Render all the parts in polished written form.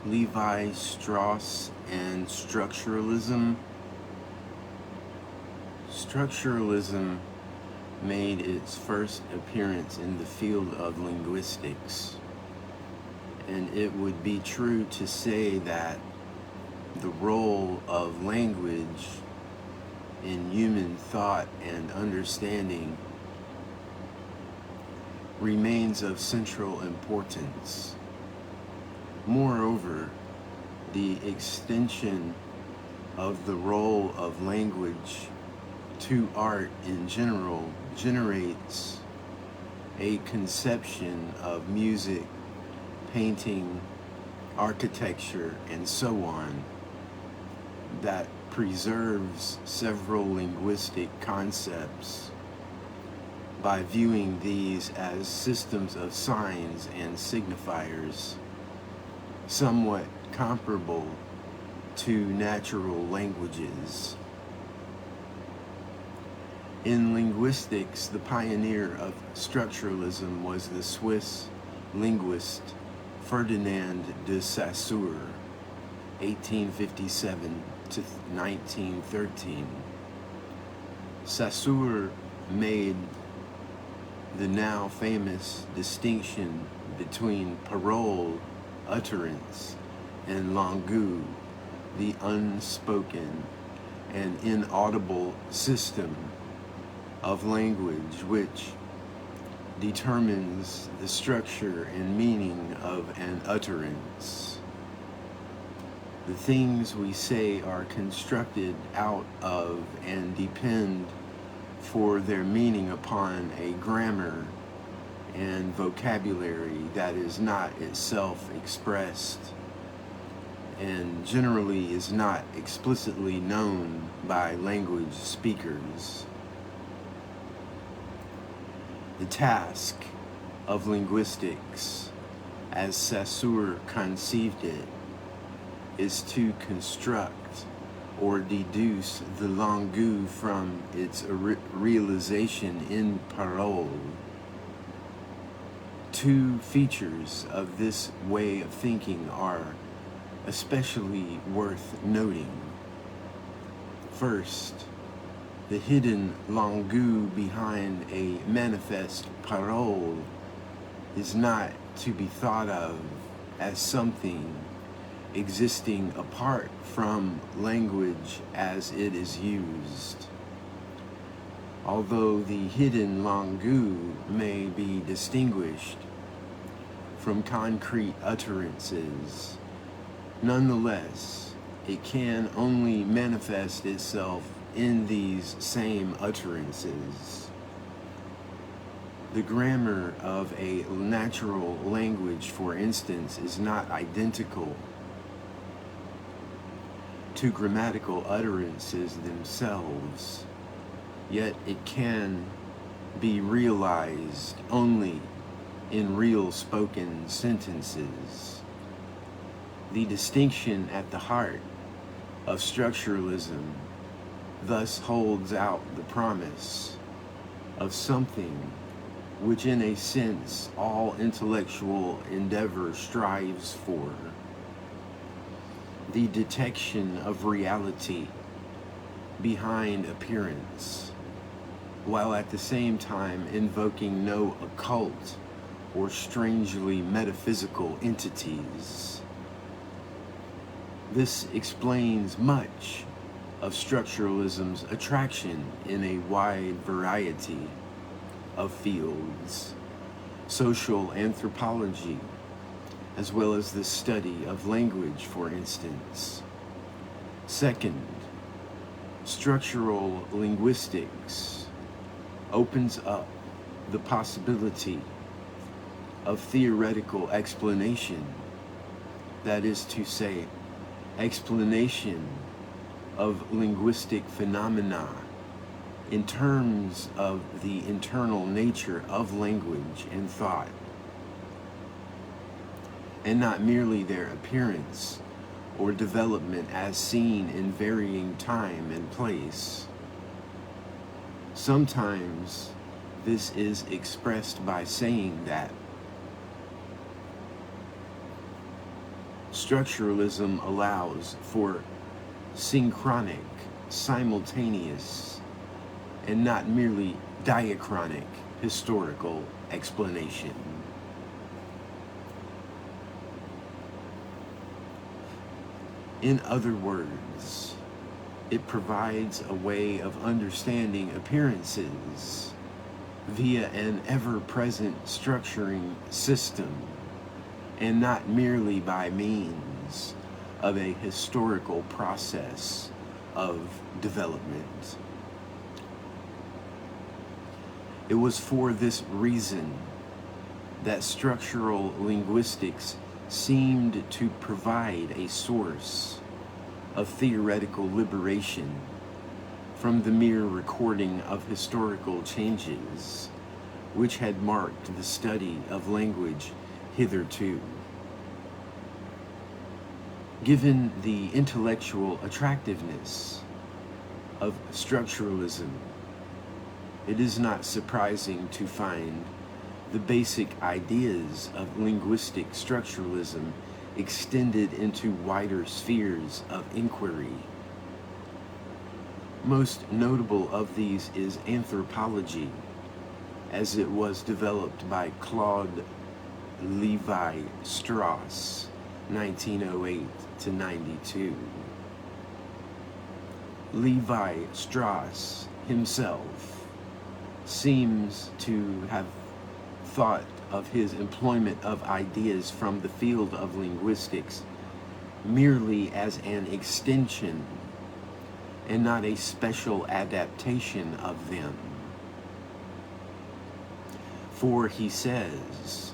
Levi Strauss and structuralism. Structuralism made its first appearance in the field of linguistics, and it would be true to say that the role of language in human thought and understanding remains of central importance. Moreover, the extension of the role of language to art in general generates a conception of music, painting, architecture, and so on that preserves several linguistic concepts by viewing these as systems of signs and signifiers somewhat comparable to natural languages. In linguistics, the pioneer of structuralism was the Swiss linguist Ferdinand de Saussure, 1857 to 1913. Saussure made the now famous distinction between parole, utterance, and langue, the unspoken and inaudible system of language which determines the structure and meaning of an utterance. The things we say are constructed out of and depend for their meaning upon a grammar and vocabulary that is not itself expressed and generally is not explicitly known by language speakers. The task of linguistics, as Saussure conceived it, is to construct or deduce the langue from its realization in parole. Two features of this way of thinking are especially worth noting. First, the hidden langue behind a manifest parole is not to be thought of as something existing apart from language as it is used. Although the hidden langue may be distinguished from concrete utterances, nonetheless, it can only manifest itself in these same utterances. The grammar of a natural language, for instance, is not identical to grammatical utterances themselves, yet it can be realized only in real spoken sentences. The distinction at the heart of structuralism thus holds out the promise of something which in a sense all intellectual endeavor strives for: the detection of reality behind appearance, while at the same time invoking no occult or strangely metaphysical entities. This explains much of structuralism's attraction in a wide variety of fields: social anthropology, as well as the study of language, for instance. Second, structural linguistics opens up the possibility of theoretical explanation, that is to say, explanation of linguistic phenomena in terms of the internal nature of language and thought, and not merely their appearance or development as seen in varying time and place. Sometimes this is expressed by saying that Structuralism allows for synchronic, simultaneous, and not merely diachronic historical explanation. In other words, it provides a way of understanding appearances via an ever-present structuring system, and not merely by means of a historical process of development. It was for this reason that structural linguistics seemed to provide a source of theoretical liberation from the mere recording of historical changes which had marked the study of language hitherto. Given the intellectual attractiveness of structuralism, it is not surprising to find the basic ideas of linguistic structuralism extended into wider spheres of inquiry. Most notable of these is anthropology, as it was developed by Claude Levi-Strauss, 1908 to 92. Levi-Strauss himself seems to have thought of his employment of ideas from the field of linguistics merely as an extension and not a special adaptation of them. For he says,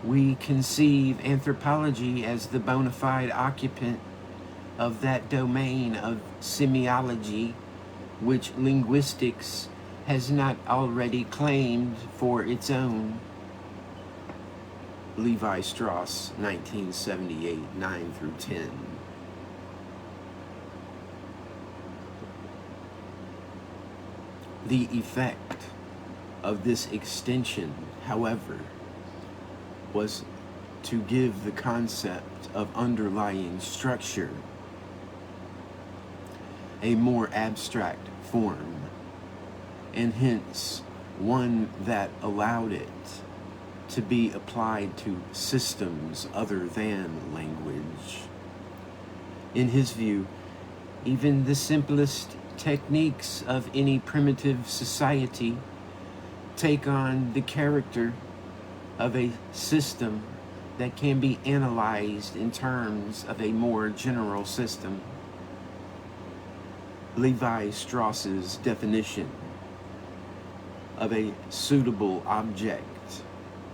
"We conceive anthropology as the bona fide occupant of that domain of semiology which linguistics has not already claimed for its own." Levi-Strauss, 1978, 9 through 10. The effect of this extension, however, was to give the concept of underlying structure a more abstract form, and hence one that allowed it to be applied to systems other than language. In his view, even the simplest techniques of any primitive society take on the character of a system that can be analyzed in terms of a more general system. Levi-Strauss's definition of a suitable object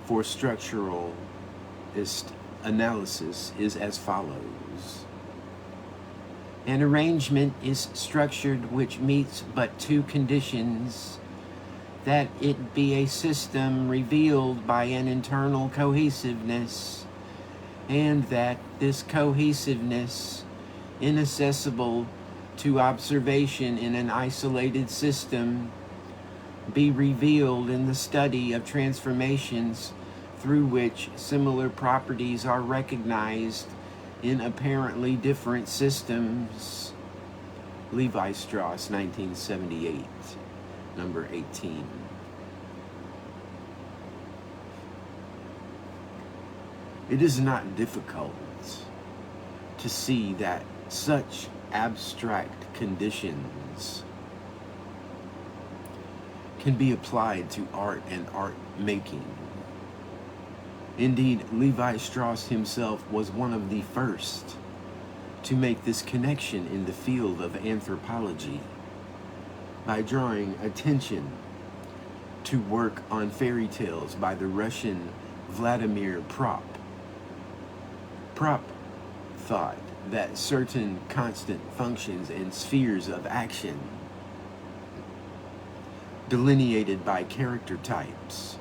for structuralist analysis is as follows. An arrangement is structured which meets but two conditions: that it be a system revealed by an internal cohesiveness, and that this cohesiveness, inaccessible to observation in an isolated system, be revealed in the study of transformations through which similar properties are recognized in apparently different systems. Levi-Strauss, 1978, number 18. It is not difficult to see that such abstract conditions can be applied to art and art making. Indeed, Levi-Strauss himself was one of the first to make this connection in the field of anthropology by drawing attention to work on fairy tales by the Russian Vladimir Propp. Propp thought that certain constant functions and spheres of action delineated by character types,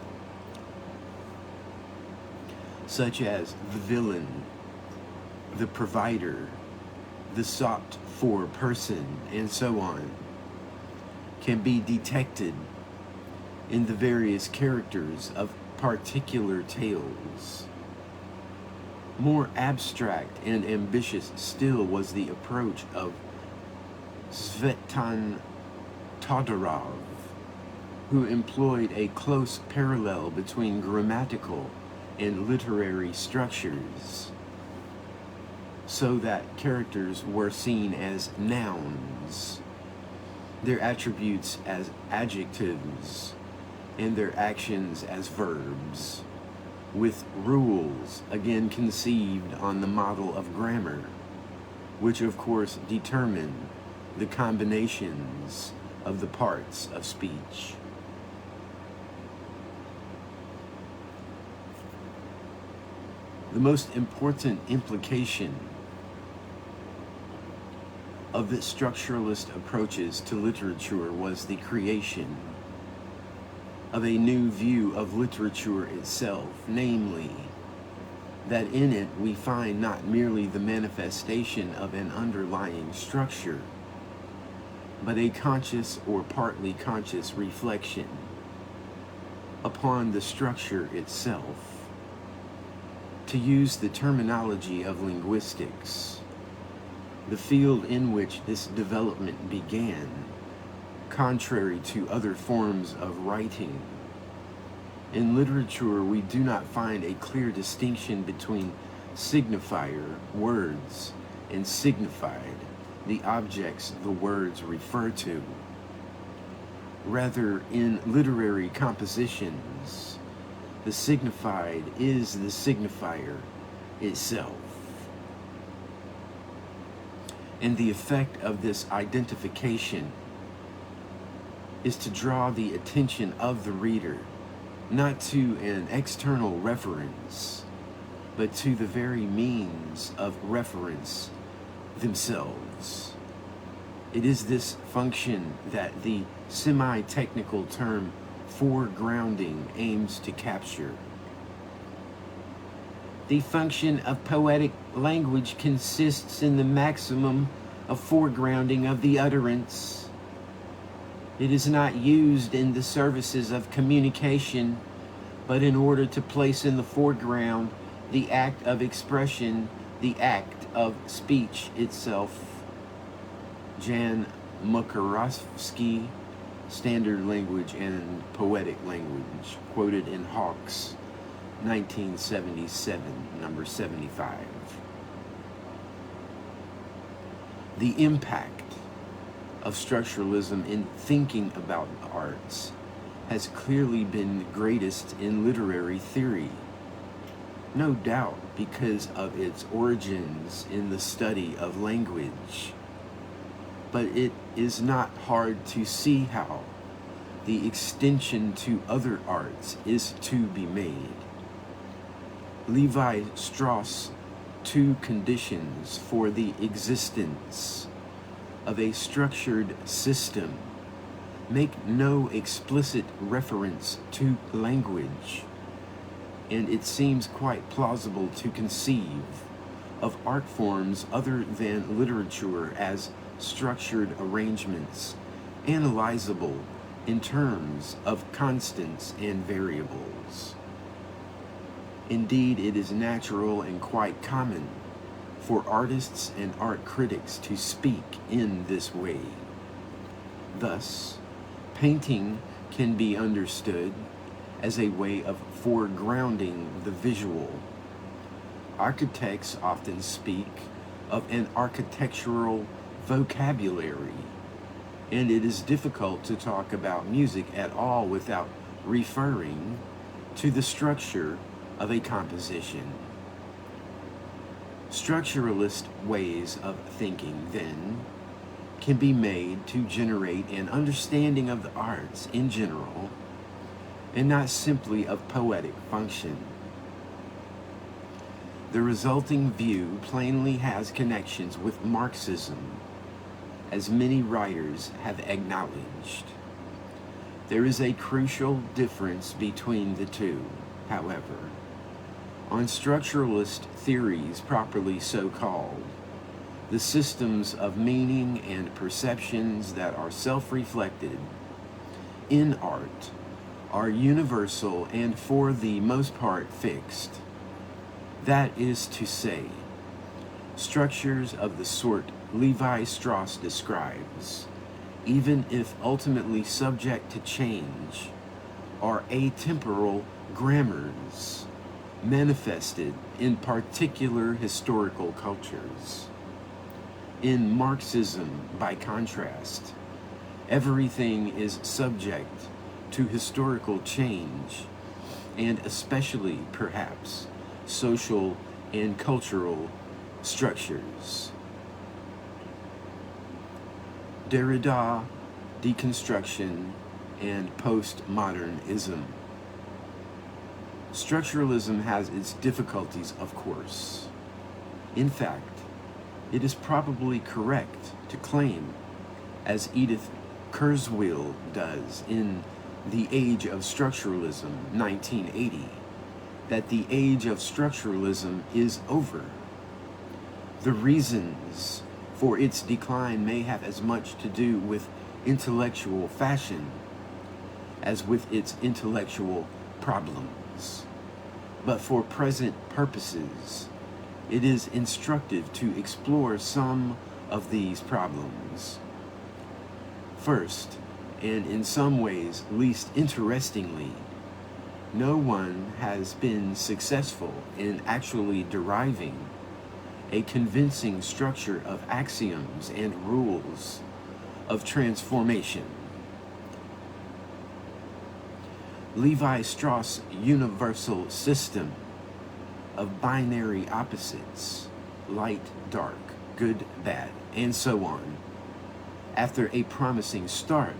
such as the villain, the provider, the sought-for person, and so on, can be detected in the various characters of particular tales. More abstract and ambitious still was the approach of Svetan Todorov, who employed a close parallel between grammatical and literary structures, so that characters were seen as nouns, their attributes as adjectives, and their actions as verbs, with rules again conceived on the model of grammar, which of course determine the combinations of the parts of speech. The most important implication of the structuralist approaches to literature was the creation of a new view of literature itself, namely, that in it we find not merely the manifestation of an underlying structure, but a conscious or partly conscious reflection upon the structure itself. To use the terminology of linguistics, the field in which this development began, contrary to other forms of writing. In literature, we do not find a clear distinction between signifier, words, and signified, the objects the words refer to. Rather, in literary compositions, the signified is the signifier itself. And the effect of this identification is to draw the attention of the reader not to an external reference, but to the very means of reference themselves. It is this function that the semi-technical term foregrounding aims to capture. The function of poetic language consists in the maximum of foregrounding of the utterance. It is not used in the services of communication, but in order to place in the foreground the act of expression, the act of speech itself. Jan Mukarovsky, Standard Language and Poetic Language, quoted in Hawkes, 1977, number 75. The impact of structuralism in thinking about the arts has clearly been greatest in literary theory, no doubt because of its origins in the study of language. But it is not hard to see how the extension to other arts is to be made. Levi Strauss' two conditions for the existence of a structured system make no explicit reference to language, and it seems quite plausible to conceive of art forms other than literature as structured arrangements, analyzable in terms of constants and variables. Indeed, it is natural and quite common for artists and art critics to speak in this way. Thus, painting can be understood as a way of foregrounding the visual. Architects often speak of an architectural vocabulary, and it is difficult to talk about music at all without referring to the structure of a composition. Structuralist ways of thinking, then, can be made to generate an understanding of the arts in general, and not simply of poetic function. The resulting view plainly has connections with Marxism, as many writers have acknowledged. There is a crucial difference between the two, however. On structuralist theories, properly so called, the systems of meaning and perceptions that are self-reflected in art are universal and for the most part fixed. That is to say, structures of the sort Levi Strauss describes, even if ultimately subject to change, are atemporal grammars manifested in particular historical cultures. In Marxism, by contrast, everything is subject to historical change, and especially, perhaps, social and cultural structures. Derrida, deconstruction, and postmodernism. Structuralism has its difficulties, of course. In fact, it is probably correct to claim, as Edith Kurzweil does in The Age of Structuralism, 1980, that the age of structuralism is over. The reasons for its decline may have as much to do with intellectual fashion as with its intellectual problems. But for present purposes, it is instructive to explore some of these problems. First, and in some ways least interestingly, no one has been successful in actually deriving a convincing structure of axioms and rules of transformation. Levi Strauss' universal system of binary opposites, light, dark, good, bad, and so on, after a promising start,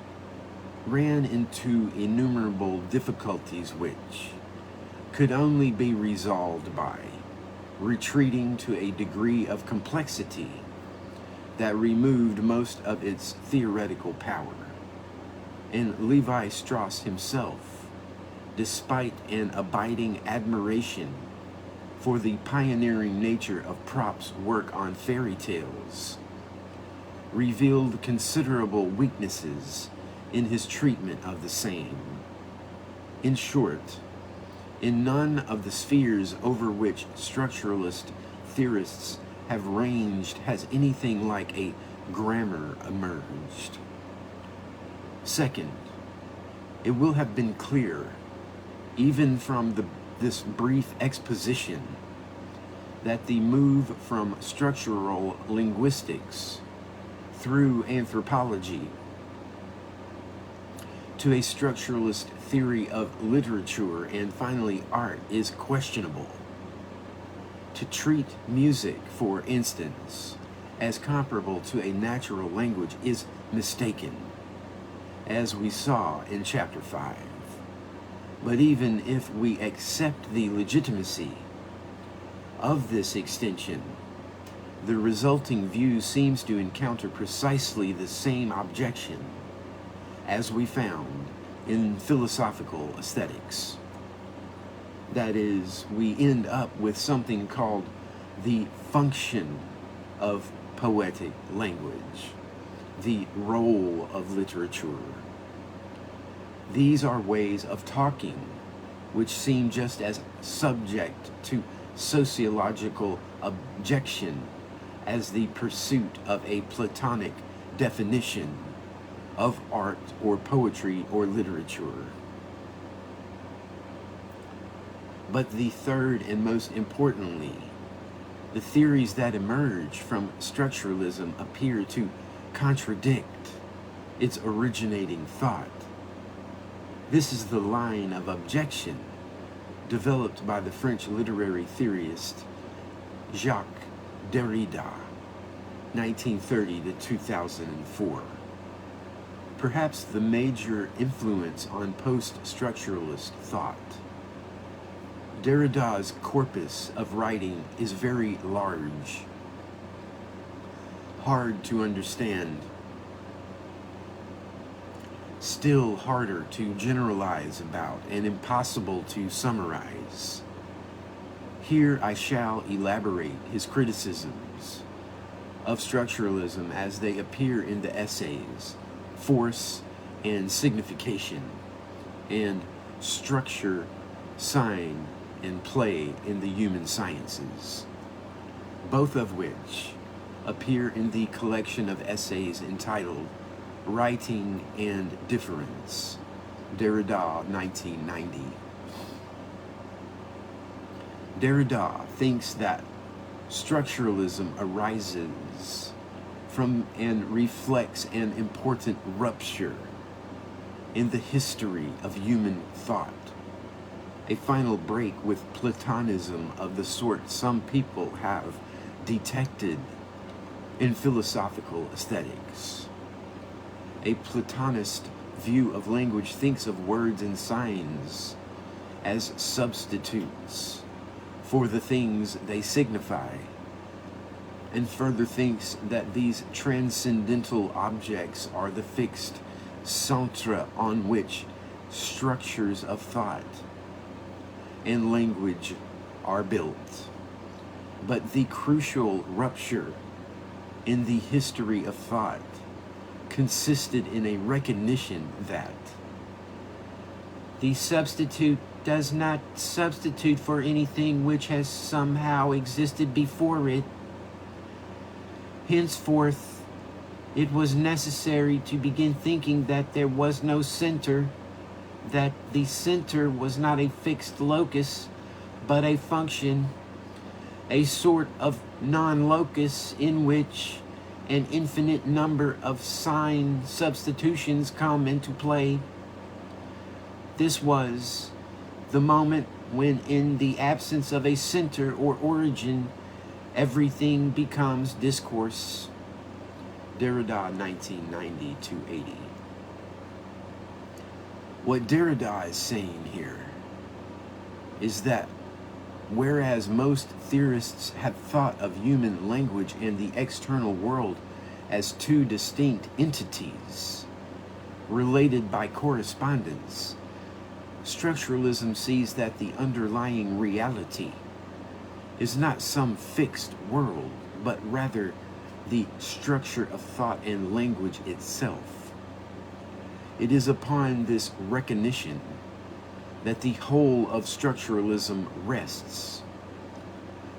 ran into innumerable difficulties which could only be resolved by retreating to a degree of complexity that removed most of its theoretical power. And Levi Strauss himself, despite an abiding admiration for the pioneering nature of Propp's work on fairy tales, revealed considerable weaknesses in his treatment of the same. In short, in none of the spheres over which structuralist theorists have ranged has anything like a grammar emerged. Second, it will have been clear, even from this brief exposition, that the move from structural linguistics through anthropology to a structuralist theory of literature and finally art is questionable. To treat music, for instance, as comparable to a natural language is mistaken, as we saw in Chapter 5. But even if we accept the legitimacy of this extension, the resulting view seems to encounter precisely the same objection as we found in philosophical aesthetics. That is, we end up with something called the function of poetic language, the role of literature. These are ways of talking which seem just as subject to sociological objection as the pursuit of a Platonic definition of art or poetry or literature. But the third and most importantly, the theories that emerge from structuralism appear to contradict its originating thought. This is the line of objection developed by the French literary theorist Jacques Derrida, 1930 to 2004. Perhaps the major influence on post-structuralist thought. Derrida's corpus of writing is very large, hard to understand, still harder to generalize about, and impossible to summarize. Here I shall elaborate his criticisms of structuralism as they appear in the essays Force and Signification and Structure, Sign, and play in the human sciences, both of which appear in the collection of essays entitled Writing and Difference, Derrida, 1990. Derrida thinks that structuralism arises from and reflects an important rupture in the history of human thought, a final break with Platonism of the sort some people have detected in philosophical aesthetics. A Platonist view of language thinks of words and signs as substitutes for the things they signify, and further thinks that these transcendental objects are the fixed centre on which structures of thought and language are built. But the crucial rupture in the history of thought consisted in a recognition that the substitute does not substitute for anything which has somehow existed before it. Henceforth, it was necessary to begin thinking that there was no center, that the center was not a fixed locus, but a function, a sort of non-locus in which an infinite number of sign substitutions come into play. This was the moment when, in the absence of a center or origin, everything becomes discourse. Derrida, 1990-80. What Derrida is saying here is that whereas most theorists have thought of human language and the external world as two distinct entities related by correspondence, structuralism sees that the underlying reality is not some fixed world, but rather the structure of thought and language itself. It is upon this recognition that the whole of structuralism rests.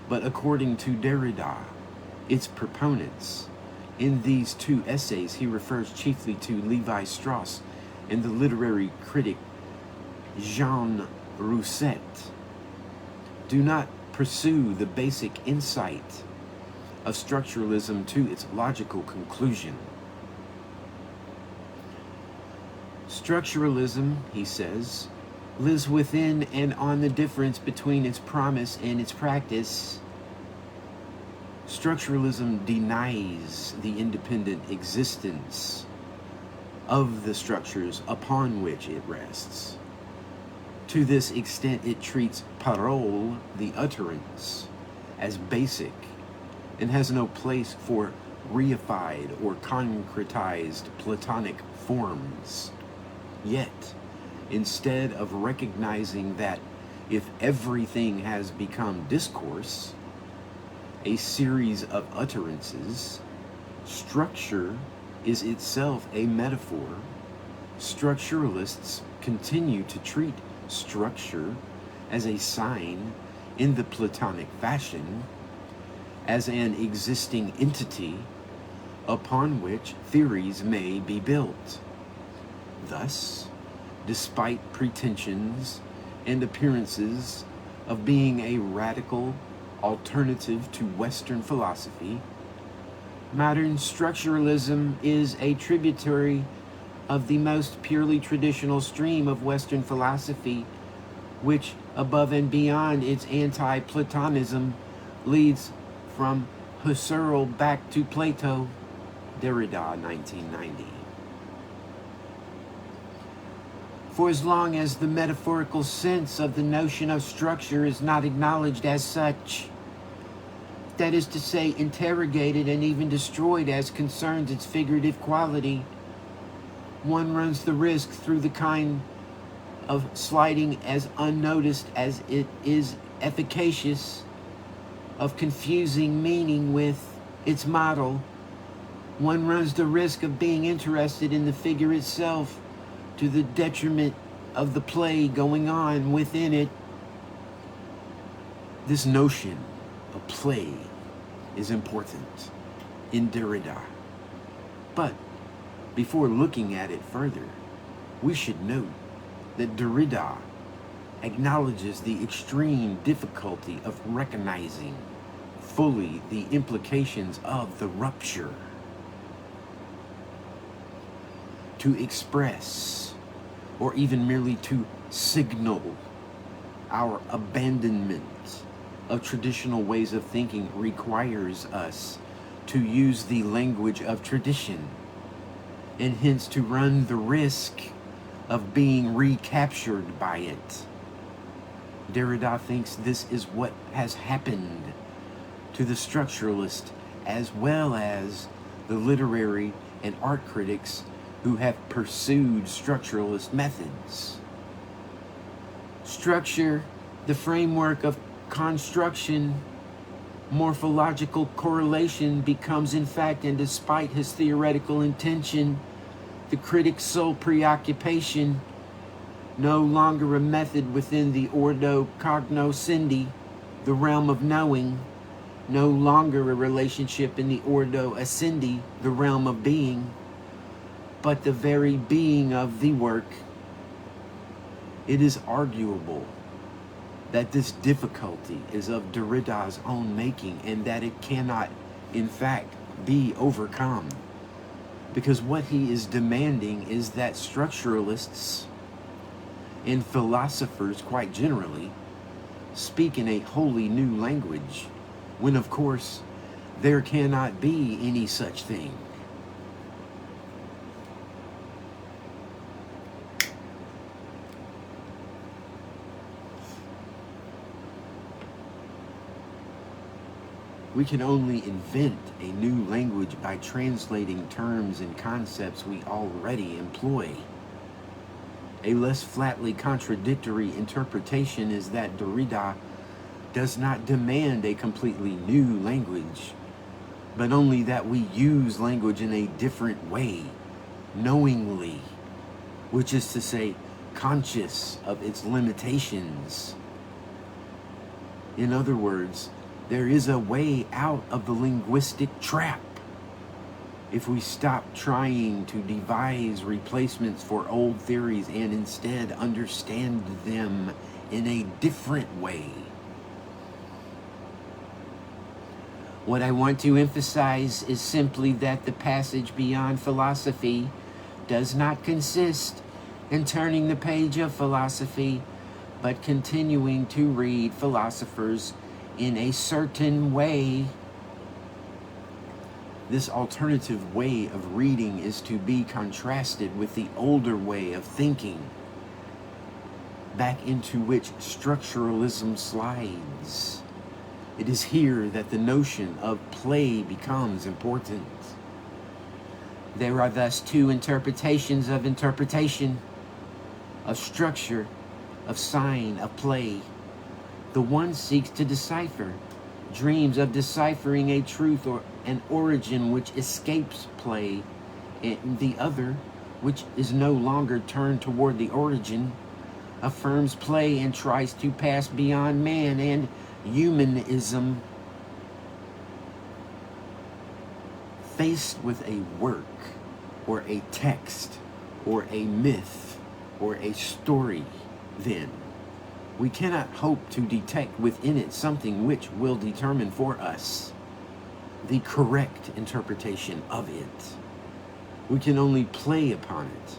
But according to Derrida, its proponents, in these two essays he refers chiefly to Levi Strauss and the literary critic Jean Rousset, do not pursue the basic insight of structuralism to its logical conclusion. Structuralism, he says, lives within and on the difference between its promise and its practice. Structuralism denies the independent existence of the structures upon which it rests. To this extent, it treats parole, the utterance, as basic and has no place for reified or concretized Platonic forms. Yet, instead of recognizing that if everything has become discourse, a series of utterances, structure is itself a metaphor, structuralists continue to treat structure as a sign in the Platonic fashion, as an existing entity upon which theories may be built. Thus, despite pretensions and appearances of being a radical alternative to Western philosophy, modern structuralism is a tributary of the most purely traditional stream of Western philosophy, which, above and beyond its anti-Platonism, leads from Husserl back to Plato. Derrida, 1990. For as long as the metaphorical sense of the notion of structure is not acknowledged as such, that is to say, interrogated and even destroyed as concerns its figurative quality, one runs the risk, through the kind of sliding as unnoticed as it is efficacious, of confusing meaning with its model. One runs the risk of being interested in the figure itself to the detriment of the play going on within it. This notion of play is important in Derrida. But before looking at it further, we should note that Derrida acknowledges the extreme difficulty of recognizing fully the implications of the rupture. To express, or even merely to signal our abandonment of traditional ways of thinking requires us to use the language of tradition, and hence to run the risk of being recaptured by it. Derrida thinks this is what has happened to the structuralist as well as the literary and art critics who have pursued structuralist methods. Structure, the framework of construction, morphological correlation becomes in fact, and despite his theoretical intention, the critic's sole preoccupation, no longer a method within the ordo cognoscendi, the realm of knowing, no longer a relationship in the ordo essendi, the realm of being, but the very being of the work. It is arguable that this difficulty is of Derrida's own making, and that it cannot, in fact, be overcome. Because what he is demanding is that structuralists and philosophers, quite generally, speak in a wholly new language, when of course there cannot be any such thing. We can only invent a new language by translating terms and concepts we already employ. A less flatly contradictory interpretation is that Derrida does not demand a completely new language, but only that we use language in a different way, knowingly, which is to say, conscious of its limitations. In other words, there is a way out of the linguistic trap if we stop trying to devise replacements for old theories and instead understand them in a different way. What I want to emphasize is simply that the passage beyond philosophy does not consist in turning the page of philosophy, but continuing to read philosophers in a certain way. This alternative way of reading is to be contrasted with the older way of thinking, back into which structuralism slides. It is here that the notion of play becomes important. There are thus two interpretations of interpretation, of structure, of sign, of play. The one seeks to decipher, dreams of deciphering a truth or an origin which escapes play, and the other, which is no longer turned toward the origin, affirms play and tries to pass beyond man and humanism. Faced with a work, or a text, or a myth, or a story, then, we cannot hope to detect within it something which will determine for us the correct interpretation of it. We can only play upon it,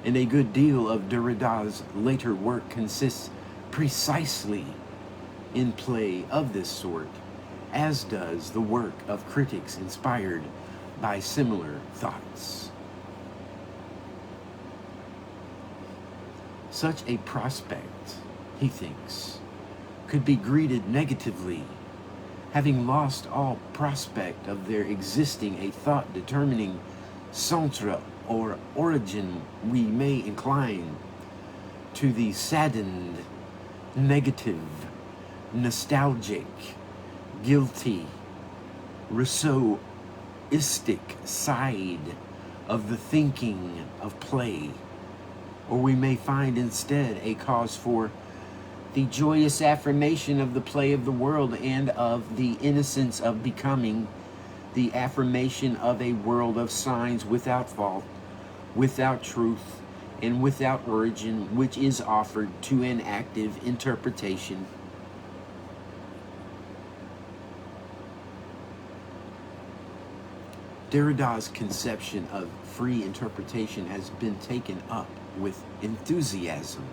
and a good deal of Derrida's later work consists precisely in play of this sort, as does the work of critics inspired by similar thoughts. Such a prospect, he thinks, could be greeted negatively, having lost all prospect of there existing a thought determining centre or origin. We may incline to the saddened, negative, nostalgic, guilty, Rousseauistic side of the thinking of play, or we may find instead a cause for the joyous affirmation of the play of the world and of the innocence of becoming, the affirmation of a world of signs without fault, without truth, and without origin, which is offered to an active interpretation. Derrida's conception of free interpretation has been taken up with enthusiasm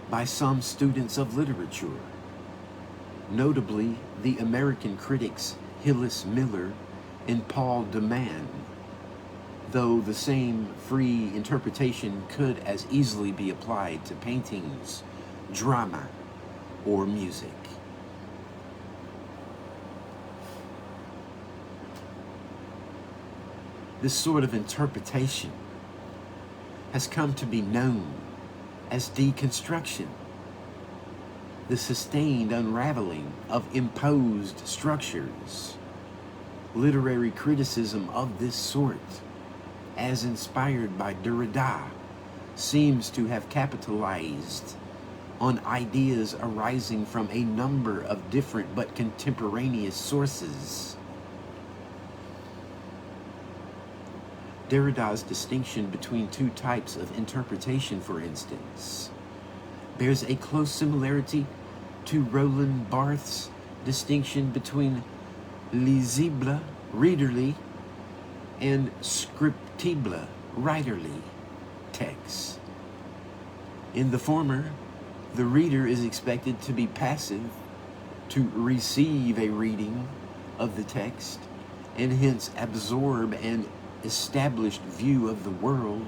by some students of literature, notably the American critics Hillis Miller and Paul de Man, though the same free interpretation could as easily be applied to paintings, drama, or music. This sort of interpretation has come to be known as deconstruction, the sustained unraveling of imposed structures. Literary criticism of this sort, as inspired by Derrida, seems to have capitalized on ideas arising from a number of different but contemporaneous sources. Derrida's distinction between two types of interpretation, for instance, bears a close similarity to Roland Barthes' distinction between lisible, readerly, and scriptible, writerly texts. In the former, the reader is expected to be passive, to receive a reading of the text, and hence absorb an established view of the world.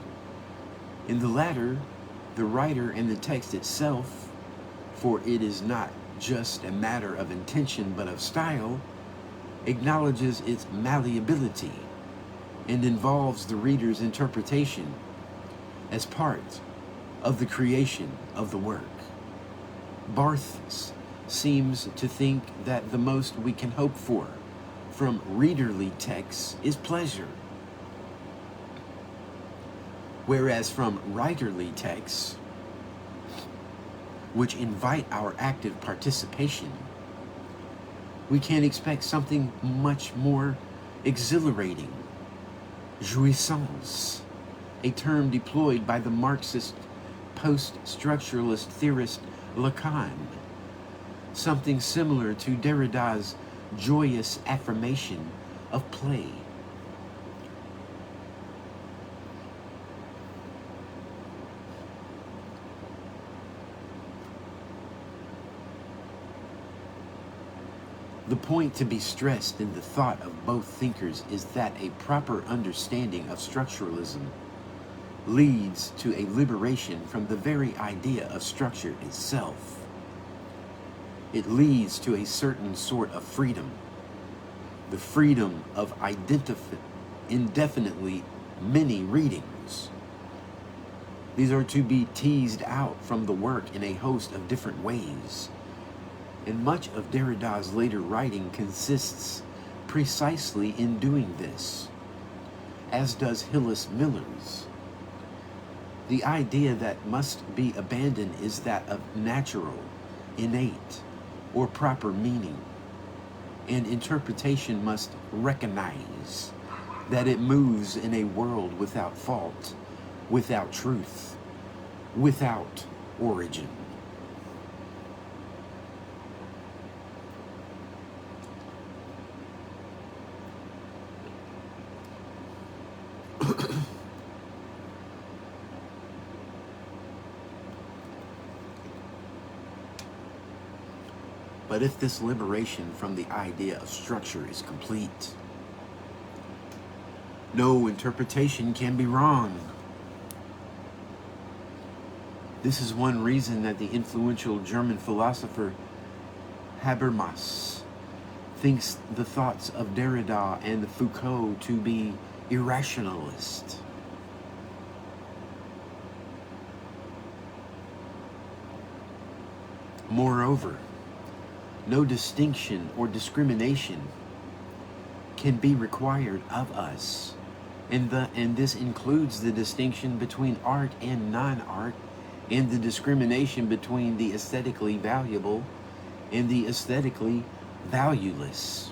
In the latter, the writer and the text itself, for it is not just a matter of intention but of style, acknowledges its malleability and involves the reader's interpretation as part of the creation of the work. Barthes seems to think that the most we can hope for from readerly texts is pleasure, whereas from writerly texts, which invite our active participation, we can expect something much more exhilarating. Jouissance, a term deployed by the Marxist post-structuralist theorist Lacan, something similar to Derrida's joyous affirmation of play. The point to be stressed in the thought of both thinkers is that a proper understanding of structuralism leads to a liberation from the very idea of structure itself. It leads to a certain sort of freedom, the freedom of indefinitely many readings. These are to be teased out from the work in a host of different ways. And much of Derrida's later writing consists precisely in doing this, as does Hillis Miller's. The idea that must be abandoned is that of natural, innate, or proper meaning, and interpretation must recognize that it moves in a world without fault, without truth, without origin. But if this liberation from the idea of structure is complete, no interpretation can be wrong. This is one reason that the influential German philosopher Habermas thinks the thoughts of Derrida and Foucault to be irrationalist. Moreover, no distinction or discrimination can be required of us, and this includes the distinction between art and non-art and the discrimination between the aesthetically valuable and the aesthetically valueless.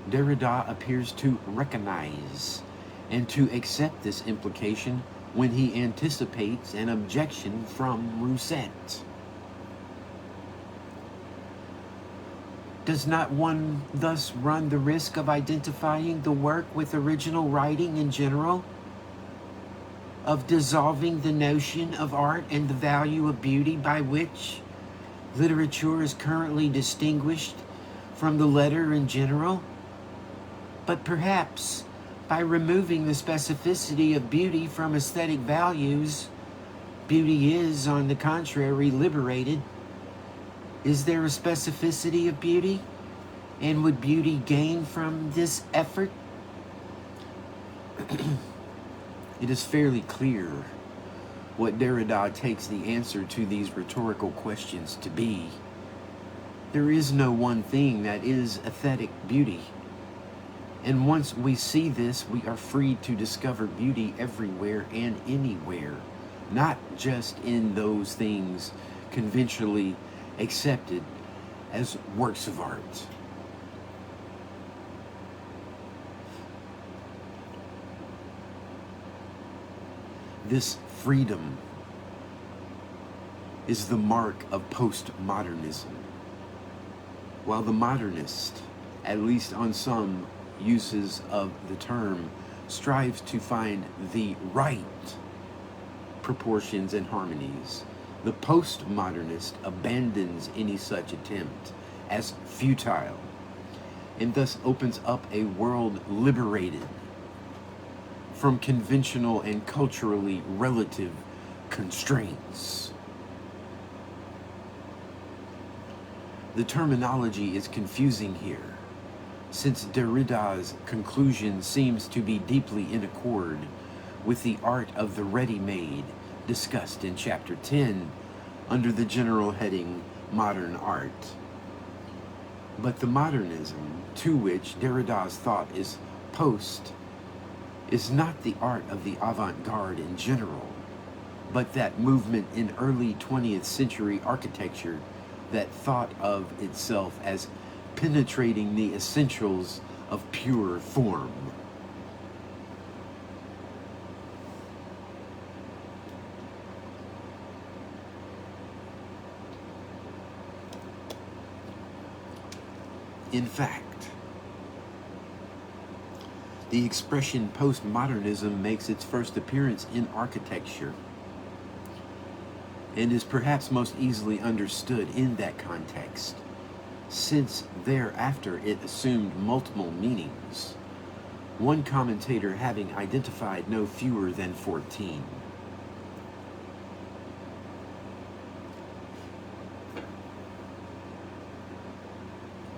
Derrida appears to recognize and to accept this implication when he anticipates an objection from Rousset. Does not one thus run the risk of identifying the work with original writing in general? Of dissolving the notion of art and the value of beauty by which literature is currently distinguished from the letter in general? But perhaps by removing the specificity of beauty from aesthetic values, beauty is, on the contrary, liberated. Is there a specificity of beauty? And would beauty gain from this effort? It is fairly clear what Derrida takes the answer to these rhetorical questions to be. There is no one thing that is aesthetic beauty. And once we see this, we are free to discover beauty everywhere and anywhere, not just in those things conventionally accepted as works of art. This freedom is the mark of postmodernism. While the modernist, at least on some uses of the term, strives to find the right proportions and harmonies, the postmodernist abandons any such attempt as futile and thus opens up a world liberated from conventional and culturally relative constraints. The terminology is confusing here, since Derrida's conclusion seems to be deeply in accord with the art of the ready-made discussed in Chapter 10 under the general heading Modern Art. But the modernism to which Derrida's thought is post is not the art of the avant-garde in general, but that movement in early 20th century architecture that thought of itself as penetrating the essentials of pure form. In fact, the expression postmodernism makes its first appearance in architecture and is perhaps most easily understood in that context, since thereafter it assumed multiple meanings, one commentator having identified no fewer than 14.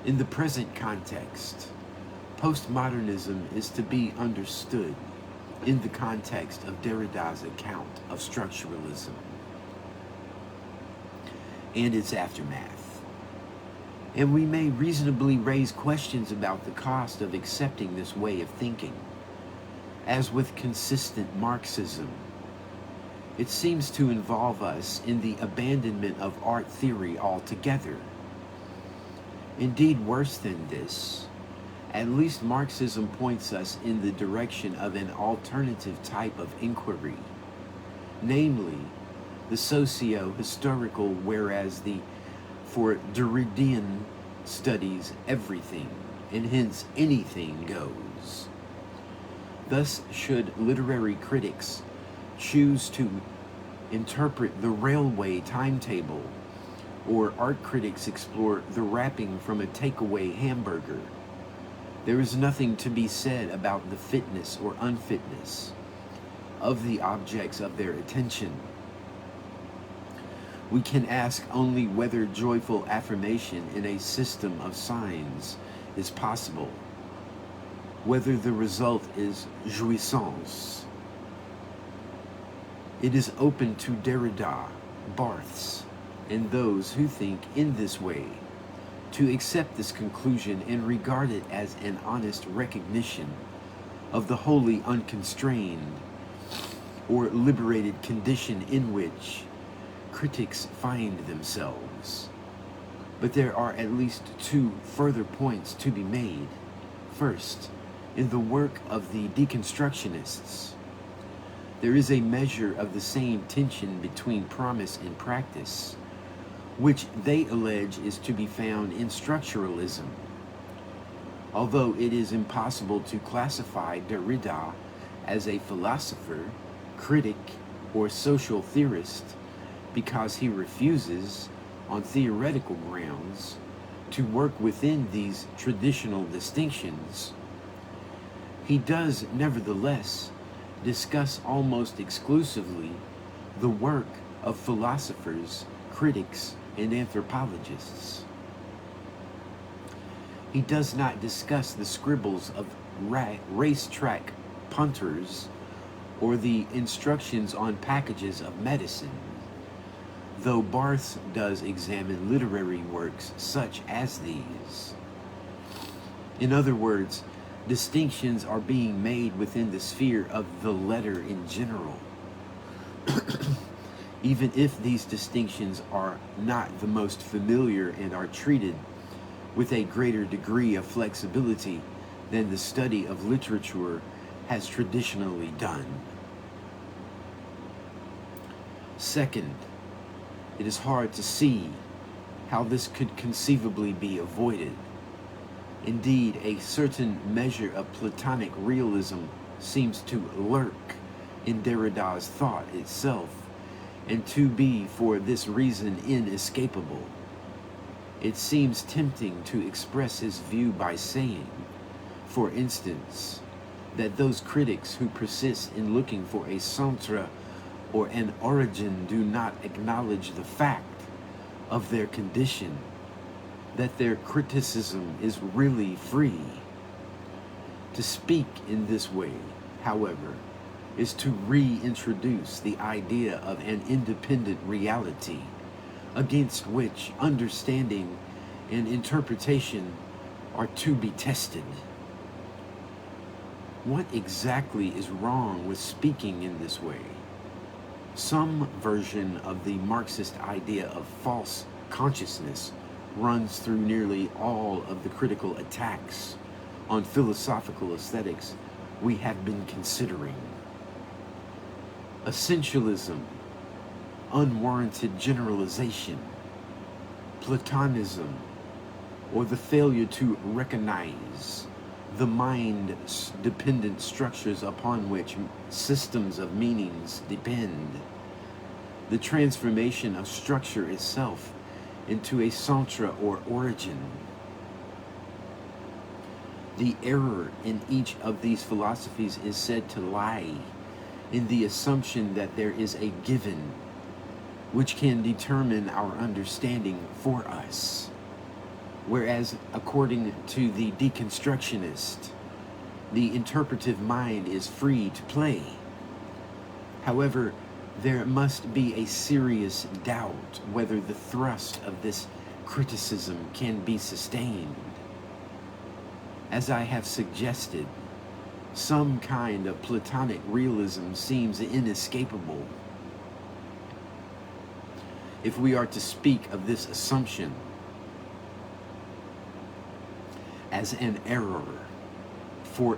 In the present context, postmodernism is to be understood in the context of Derrida's account of structuralism and its aftermath. And we may reasonably raise questions about the cost of accepting this way of thinking. As with consistent Marxism, it seems to involve us in the abandonment of art theory altogether. Indeed, worse than this, at least Marxism points us in the direction of an alternative type of inquiry, namely the socio-historical, whereas the for Derridian studies everything, and hence anything goes. Thus, should literary critics choose to interpret the railway timetable, or art critics explore the wrapping from a takeaway hamburger, there is nothing to be said about the fitness or unfitness of the objects of their attention. We can ask only whether joyful affirmation in a system of signs is possible, whether the result is jouissance. It is open to Derrida, Barthes, and those who think in this way to accept this conclusion and regard it as an honest recognition of the wholly unconstrained or liberated condition in which critics find themselves. But there are at least two further points to be made. First, in the work of the deconstructionists, there is a measure of the same tension between promise and practice, which they allege is to be found in structuralism. Although it is impossible to classify Derrida as a philosopher, critic, or social theorist because he refuses, on theoretical grounds, to work within these traditional distinctions, he does nevertheless discuss almost exclusively the work of philosophers, critics, and anthropologists. He does not discuss the scribbles of racetrack punters or the instructions on packages of medicine, though Barthes does examine literary works such as these. In other words, distinctions are being made within the sphere of the letter in general, even if these distinctions are not the most familiar and are treated with a greater degree of flexibility than the study of literature has traditionally done. Second, it is hard to see how this could conceivably be avoided. Indeed, a certain measure of Platonic realism seems to lurk in Derrida's thought itself, and to be for this reason inescapable. It seems tempting to express his view by saying, for instance, that those critics who persist in looking for a centre or an origin do not acknowledge the fact of their condition, that their criticism is really free. To speak in this way, however, is to reintroduce the idea of an independent reality against which understanding and interpretation are to be tested. What exactly is wrong with speaking in this way? Some version of the Marxist idea of false consciousness runs through nearly all of the critical attacks on philosophical aesthetics we have been considering. Essentialism, unwarranted generalization, Platonism, or the failure to recognize the mind-dependent structures upon which systems of meanings depend, the transformation of structure itself into a centre or origin. The error in each of these philosophies is said to lie in the assumption that there is a given which can determine our understanding for us, whereas according to the deconstructionist, the interpretive mind is free to play. However, there must be a serious doubt whether the thrust of this criticism can be sustained. As I have suggested, some kind of Platonic realism seems inescapable. If we are to speak of this assumption as an error, for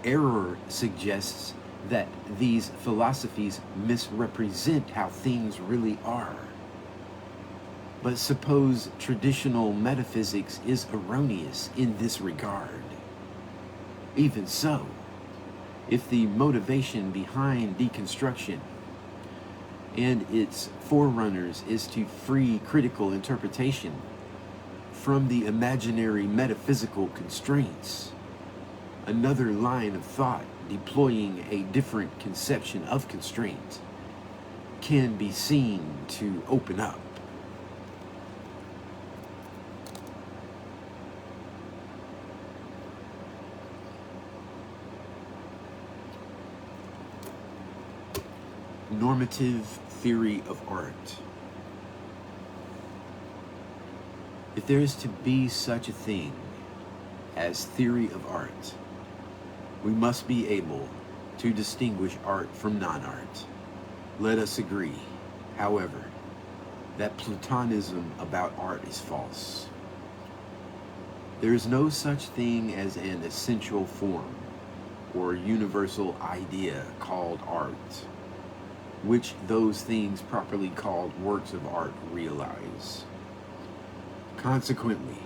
error suggests that these philosophies misrepresent how things really are. But suppose traditional metaphysics is erroneous in this regard. Even so, if the motivation behind deconstruction and its forerunners is to free critical interpretation from the imaginary metaphysical constraints, another line of thought deploying a different conception of constraint can be seen to open up. Normative theory of art. If there is to be such a thing as theory of art, we must be able to distinguish art from non-art. Let us agree, however, that Platonism about art is false. There is no such thing as an essential form or universal idea called art, which those things properly called works of art realize. Consequently,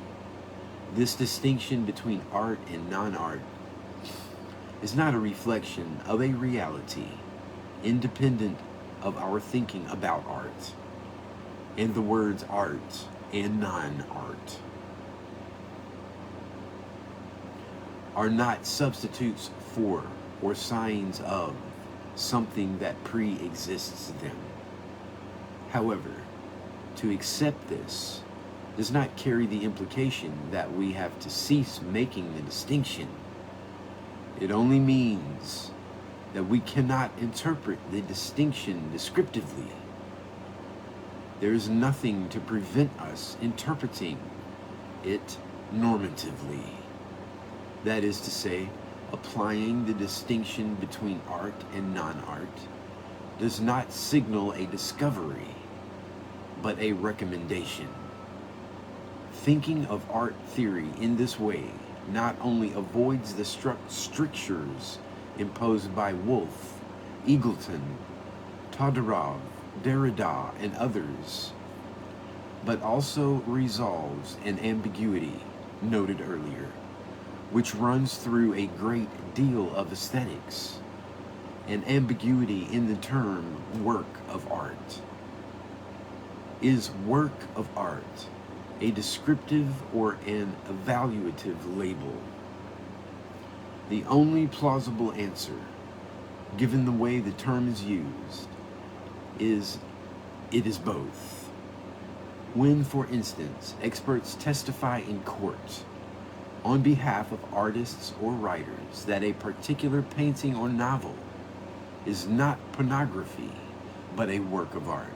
this distinction between art and non-art is not a reflection of a reality independent of our thinking about art and the words art and non-art are not substitutes for or signs of something that pre-exists them. However, to accept this does not carry the implication that we have to cease making the distinction. It only means that we cannot interpret the distinction descriptively. There is nothing to prevent us interpreting it normatively. That is to say, applying the distinction between art and non-art does not signal a discovery, but a recommendation. Thinking of art theory in this way not only avoids the strictures imposed by Woolf, Eagleton, Todorov, Derrida, and others, but also resolves an ambiguity noted earlier, which runs through a great deal of aesthetics, an ambiguity in the term work of art. Is work of art a descriptive or an evaluative label? The only plausible answer, given the way the term is used, is it is both. When, for instance, experts testify in court on behalf of artists or writers that a particular painting or novel is not pornography, but a work of art,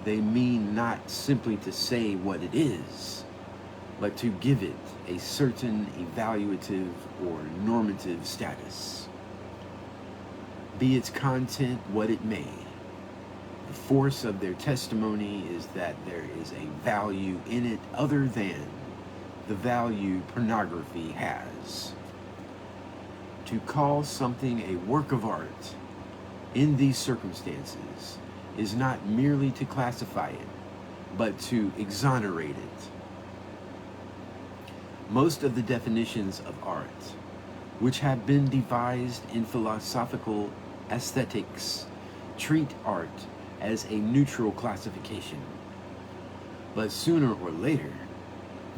they mean not simply to say what it is, but to give it a certain evaluative or normative status. Be its content what it may, the force of their testimony is that there is a value in it other than the value pornography has. To call something a work of art in these circumstances is not merely to classify it, but to exonerate it. Most of the definitions of art, which have been devised in philosophical aesthetics, treat art as a neutral classification. But sooner or later,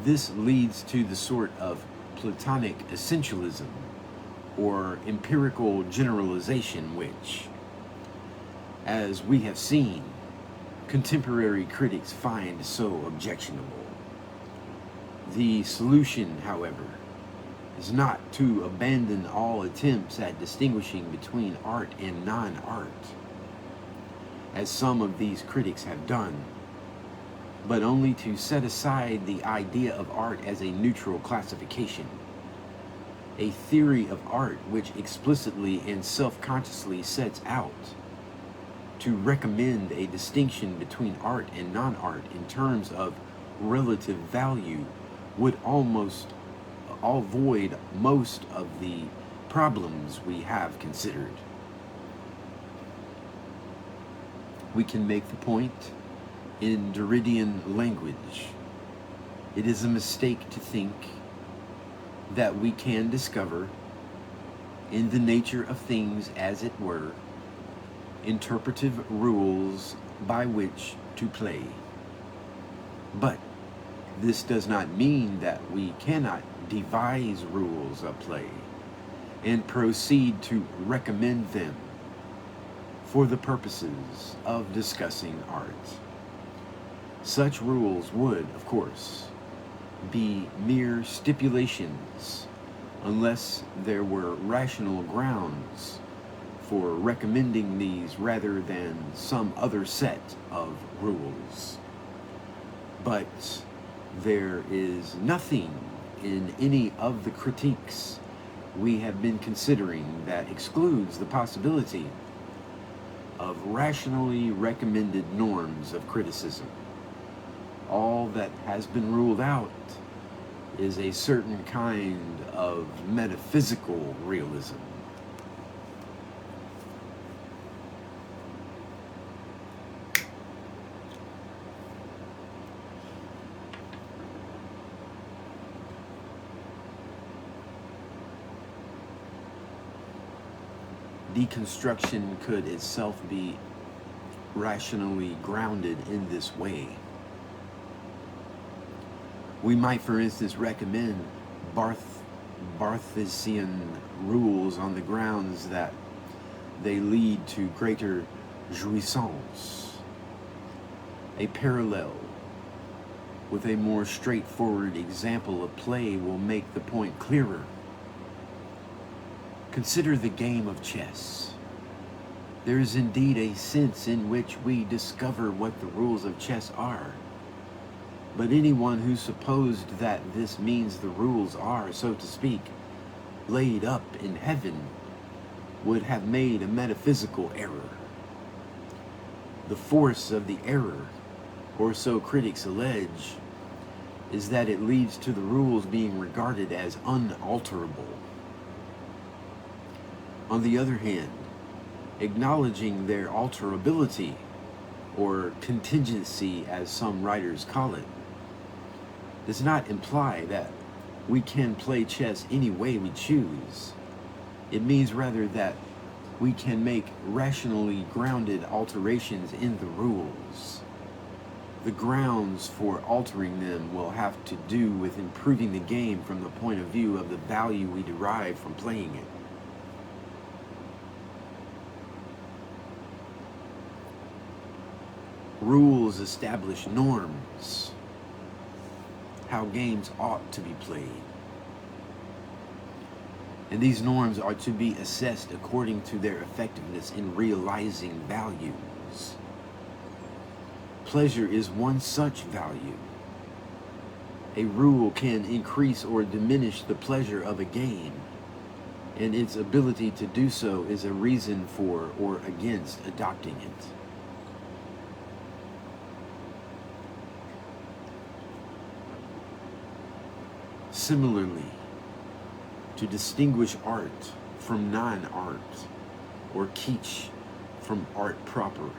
this leads to the sort of Platonic essentialism or empirical generalization which, as we have seen, contemporary critics find so objectionable. The solution, however, is not to abandon all attempts at distinguishing between art and non-art, as some of these critics have done, but only to set aside the idea of art as a neutral classification, a theory of art which explicitly and self-consciously sets out to recommend a distinction between art and non-art in terms of relative value would almost avoid most of the problems we have considered. We can make the point in Derridian language. It is a mistake to think that we can discover in the nature of things, as it were, interpretive rules by which to play. But this does not mean that we cannot devise rules of play and proceed to recommend them for the purposes of discussing art. Such rules would, of course, be mere stipulations unless there were rational grounds for recommending these rather than some other set of rules. But there is nothing in any of the critiques we have been considering that excludes the possibility of rationally recommended norms of criticism. All that has been ruled out is a certain kind of metaphysical realism. Deconstruction could itself be rationally grounded in this way. We might, for instance, recommend Barthelesian rules on the grounds that they lead to greater jouissance. A parallel with a more straightforward example of play will make the point clearer. Consider the game of chess. There is indeed a sense in which we discover what the rules of chess are. But anyone who supposed that this means the rules are, so to speak, laid up in heaven would have made a metaphysical error. The force of the error, or so critics allege, is that it leads to the rules being regarded as unalterable. On the other hand, acknowledging their alterability, or contingency as some writers call it, does not imply that we can play chess any way we choose. It means rather that we can make rationally grounded alterations in the rules. The grounds for altering them will have to do with improving the game from the point of view of the value we derive from playing it. Rules establish norms, how games ought to be played. And these norms are to be assessed according to their effectiveness in realizing values. Pleasure is one such value. A rule can increase or diminish the pleasure of a game, and its ability to do so is a reason for or against adopting it. Similarly, to distinguish art from non-art, or kitsch from art proper,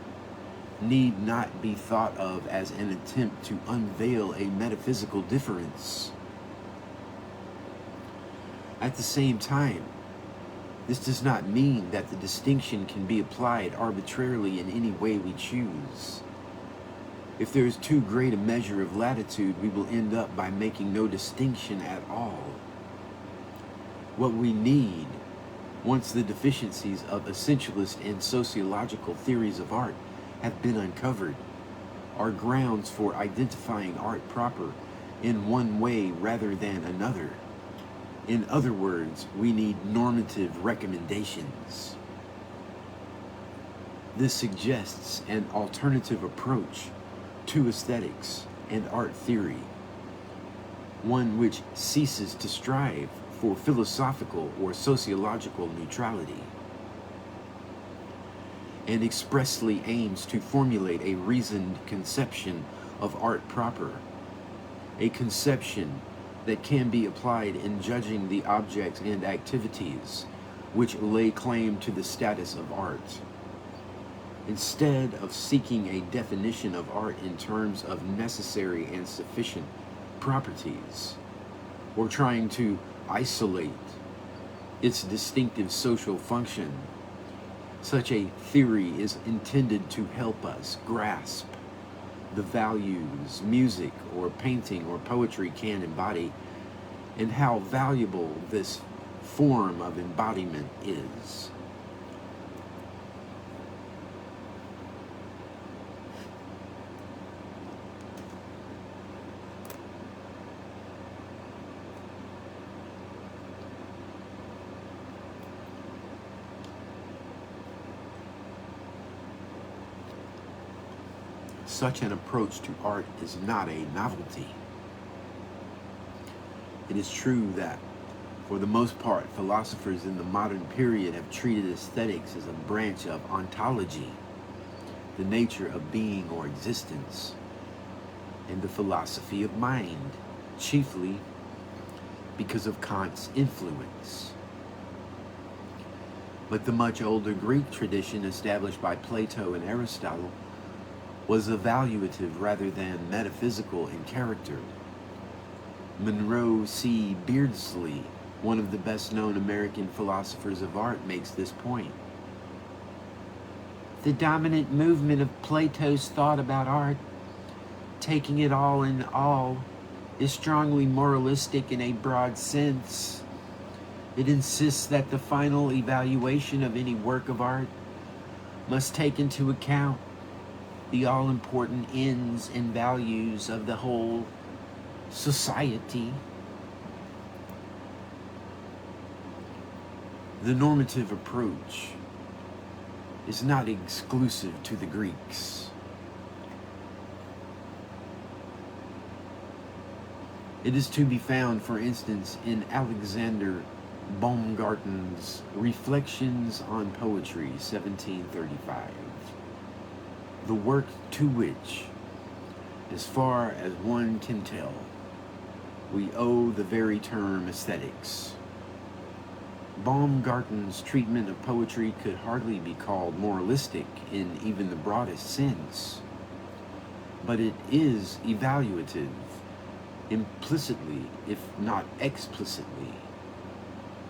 need not be thought of as an attempt to unveil a metaphysical difference. At the same time, this does not mean that the distinction can be applied arbitrarily in any way we choose. If there is too great a measure of latitude, we will end up by making no distinction at all. What we need, once the deficiencies of essentialist and sociological theories of art have been uncovered, are grounds for identifying art proper in one way rather than another. In other words, we need normative recommendations. This suggests an alternative approach to aesthetics and art theory, one which ceases to strive for philosophical or sociological neutrality, and expressly aims to formulate a reasoned conception of art proper, a conception that can be applied in judging the objects and activities which lay claim to the status of art. Instead of seeking a definition of art in terms of necessary and sufficient properties, or trying to isolate its distinctive social function, such a theory is intended to help us grasp the values music or painting or poetry can embody, and how valuable this form of embodiment is. Such an approach to art is not a novelty. It is true that For the most part, philosophers in the modern period have treated aesthetics as a branch of ontology, the nature of being or existence, and the philosophy of mind, chiefly because of Kant's influence. But the much older Greek tradition established by Plato and Aristotle was evaluative rather than metaphysical in character. Monroe C. Beardsley, one of the best-known American philosophers of art, makes this point. The dominant movement of Plato's thought about art, taking it all in all, is strongly moralistic in a broad sense. It insists that the final evaluation of any work of art must take into account the all-important ends and values of the whole society. The normative approach is not exclusive to the Greeks. It is to be found, for instance, in Alexander Baumgarten's Reflections on Poetry, 1735. The work to which, as far as one can tell, we owe the very term aesthetics. Baumgarten's treatment of poetry could hardly be called moralistic in even the broadest sense, but it is evaluative, implicitly, if not explicitly.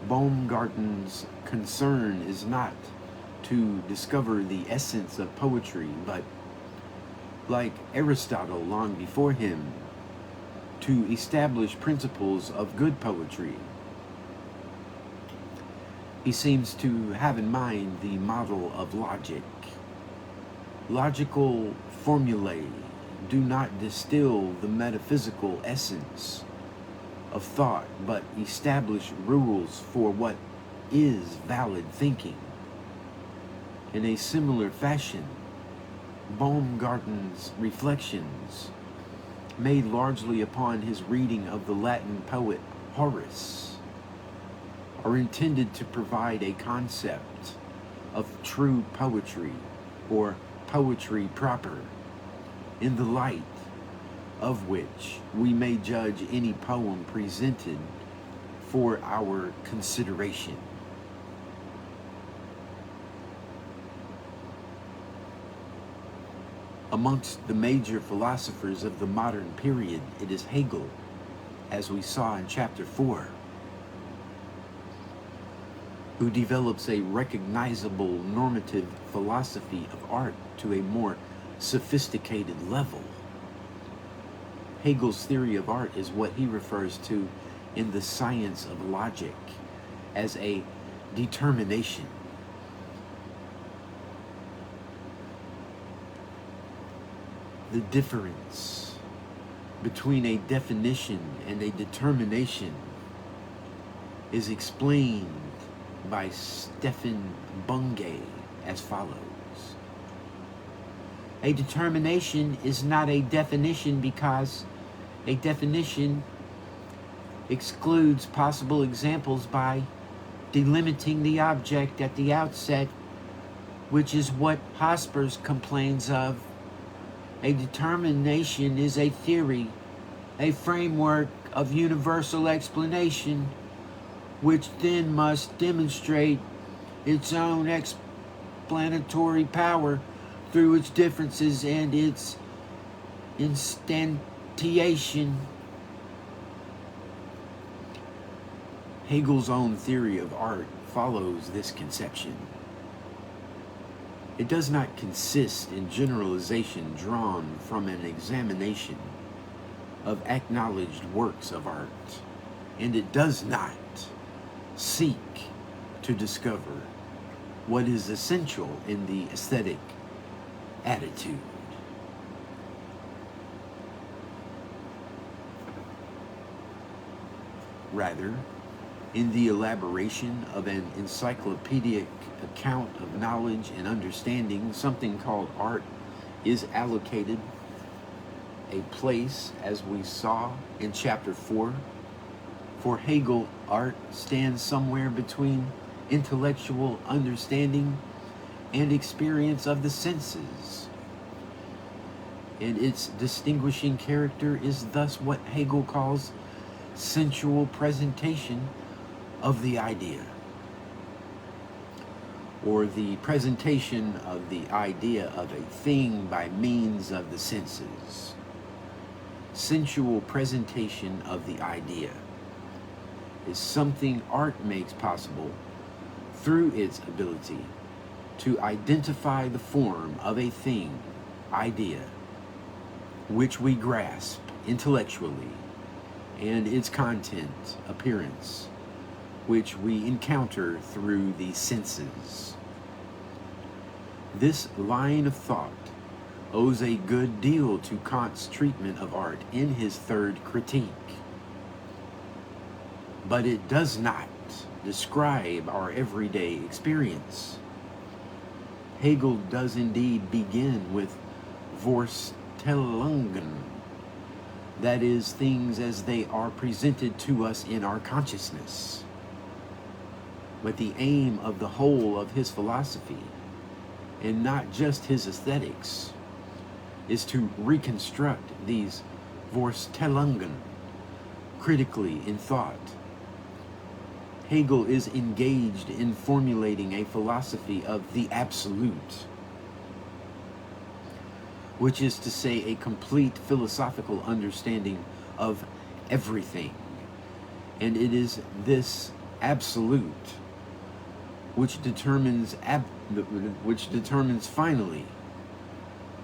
Baumgarten's concern is not to discover the essence of poetry, but, like Aristotle long before him, to establish principles of good poetry. He seems to have in mind the model of logic. Logical formulae do not distill the metaphysical essence of thought, but establish rules for what is valid thinking. In a similar fashion, Baumgarten's reflections, made largely upon his reading of the Latin poet Horace, are intended to provide a concept of true poetry, or poetry proper, in the light of which we may judge any poem presented for our consideration. Amongst the major philosophers of the modern period, it is Hegel, as we saw in chapter 4, who develops a recognizable normative philosophy of art to a more sophisticated level. Hegel's theory of art is what he refers to in The Science of Logic as a determination. The difference between a definition and a determination is explained by Stefan Bungay as follows. A determination is not a definition because a definition excludes possible examples by delimiting the object at the outset, which is what Hospers complains of. A determination is a theory, a framework of universal explanation, which then must demonstrate its own explanatory power through its differences and its instantiation. Hegel's own theory of art follows this conception. It does not consist in generalization drawn from an examination of acknowledged works of art, and it does not seek to discover what is essential in the aesthetic attitude. Rather, in the elaboration of an encyclopedic account of knowledge and understanding, something called art is allocated a place, as we saw in chapter 4, For Hegel, art stands somewhere between intellectual understanding and experience of the senses, and its distinguishing character is thus what Hegel calls sensual presentation of the idea, or the presentation of the idea of a thing by means of the senses. Sensual presentation of the idea is something art makes possible through its ability to identify the form of a thing, idea, which we grasp intellectually, and its content, appearance, which we encounter through the senses. This line of thought owes a good deal to Kant's treatment of art in his third critique. But it does not describe our everyday experience. Hegel does indeed begin with Vorstellungen, that is, things as they are presented to us in our consciousness. But the aim of the whole of his philosophy, and not just his aesthetics, is to reconstruct these Vorstellungen critically in thought. Hegel is engaged in formulating a philosophy of the absolute, which is to say a complete philosophical understanding of everything. And it is this absolute which determines finally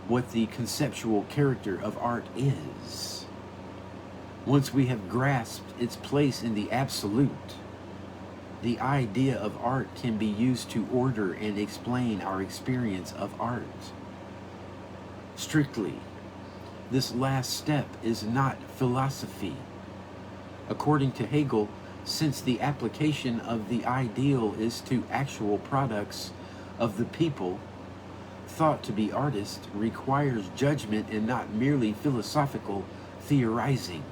what the conceptual character of art is. Once we have grasped its place in the absolute, the idea of art can be used to order and explain our experience of art. Strictly, this last step is not philosophy. According to Hegel, since the application of the ideal is to actual products of the people, thought to be artist requires judgment and not merely philosophical theorizing.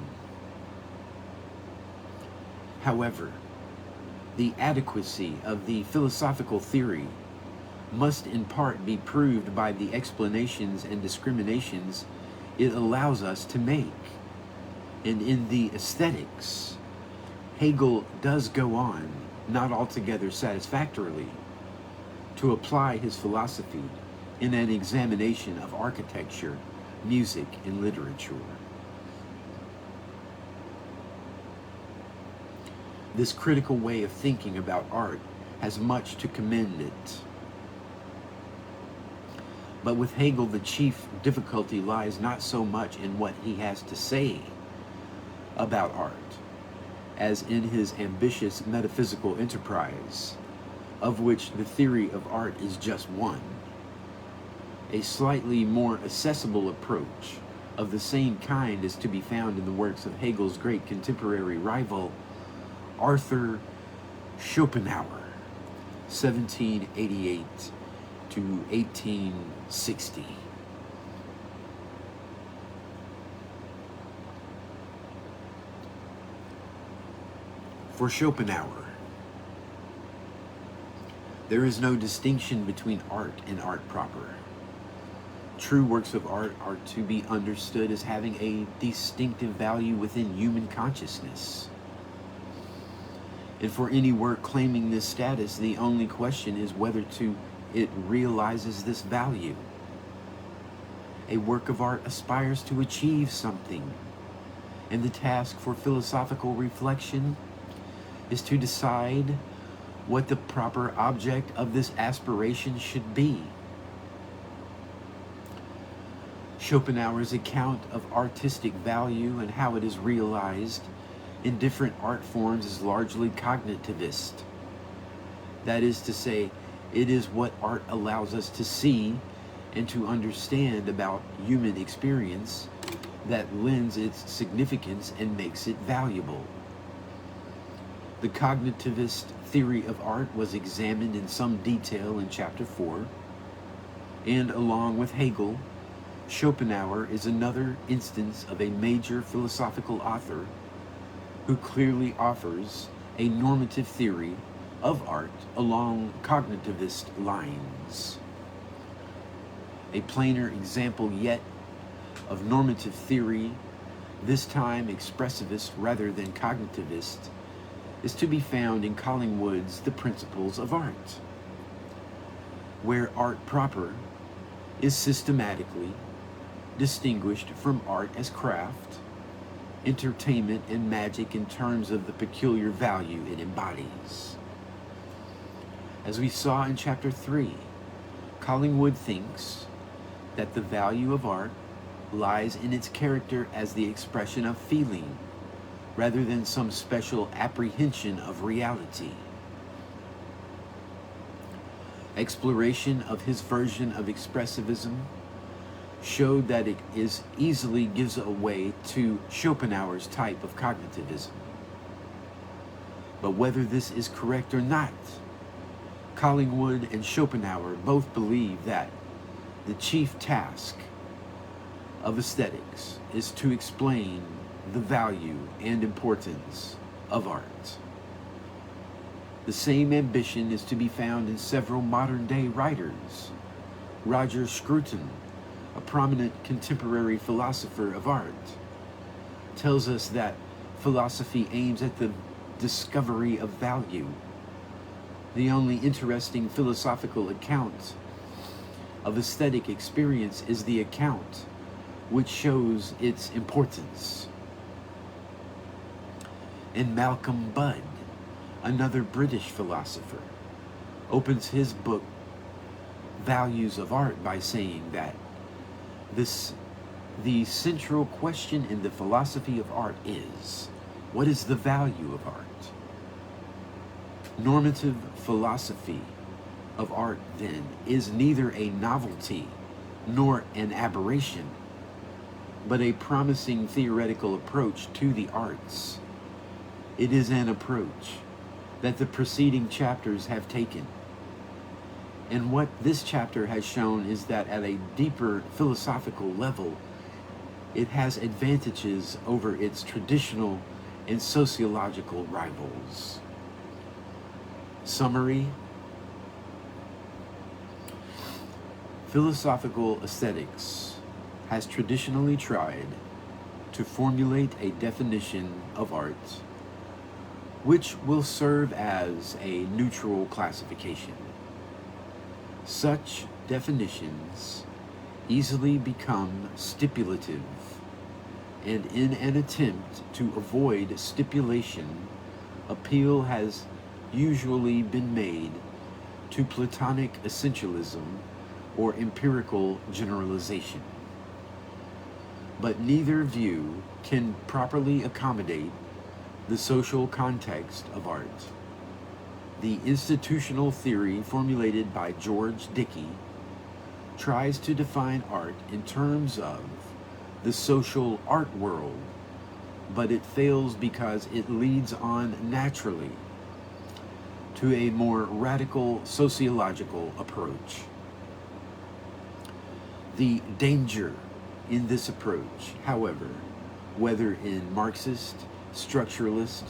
However, the adequacy of the philosophical theory must in part be proved by the explanations and discriminations it allows us to make. And in the Aesthetics, Hegel does go on, not altogether satisfactorily, to apply his philosophy in an examination of architecture, music, and literature. This critical way of thinking about art has much to commend it. But with Hegel, the chief difficulty lies not so much in what he has to say about art, as in his ambitious metaphysical enterprise, of which the theory of art is just one. A slightly more accessible approach of the same kind is to be found in the works of Hegel's great contemporary rival, Arthur Schopenhauer, 1788 to 1860. For Schopenhauer, there is no distinction between art and art proper. True works of art are to be understood as having a distinctive value within human consciousness. And for any work claiming this status, the only question is whether it realizes this value. A work of art aspires to achieve something, and the task for philosophical reflection is to decide what the proper object of this aspiration should be. Schopenhauer's account of artistic value and how it is realized in different art forms is largely cognitivist. That is to say, it is what art allows us to see and to understand about human experience that lends its significance and makes it valuable. The cognitivist theory of art was examined in some detail in Chapter 4, and along with Hegel, Schopenhauer is another instance of a major philosophical author who clearly offers a normative theory of art along cognitivist lines. A plainer example yet of normative theory, this time expressivist rather than cognitivist, is to be found in Collingwood's The Principles of Art, where art proper is systematically distinguished from art as craft, entertainment, and magic in terms of the peculiar value it embodies. As we saw in Chapter 3, Collingwood thinks that the value of art lies in its character as the expression of feeling, rather than some special apprehension of reality. Exploration of his version of expressivism showed that it easily gives way to Schopenhauer's type of cognitivism. But whether this is correct or not, Collingwood and Schopenhauer both believe that the chief task of aesthetics is to explain the value and importance of art. The same ambition is to be found in several modern-day writers. Roger Scruton, a prominent contemporary philosopher of art, tells us that philosophy aims at the discovery of value. The only interesting philosophical account of aesthetic experience is the account which shows its importance. And Malcolm Budd, another British philosopher, opens his book Values of Art by saying that the central question in the philosophy of art is, what is the value of art? Normative philosophy of art, then, is neither a novelty nor an aberration, but a promising theoretical approach to the arts. It is an approach that the preceding chapters have taken. And what this chapter has shown is that at a deeper philosophical level, it has advantages over its traditional and sociological rivals. Summary: philosophical aesthetics has traditionally tried to formulate a definition of art which will serve as a neutral classification. Such definitions easily become stipulative, and in an attempt to avoid stipulation, appeal has usually been made to Platonic essentialism or empirical generalization. But neither view can properly accommodate the social context of art. The institutional theory formulated by George Dickey tries to define art in terms of the social art world, but it fails because it leads on naturally to a more radical sociological approach. The danger in this approach, however, whether in Marxist, structuralist,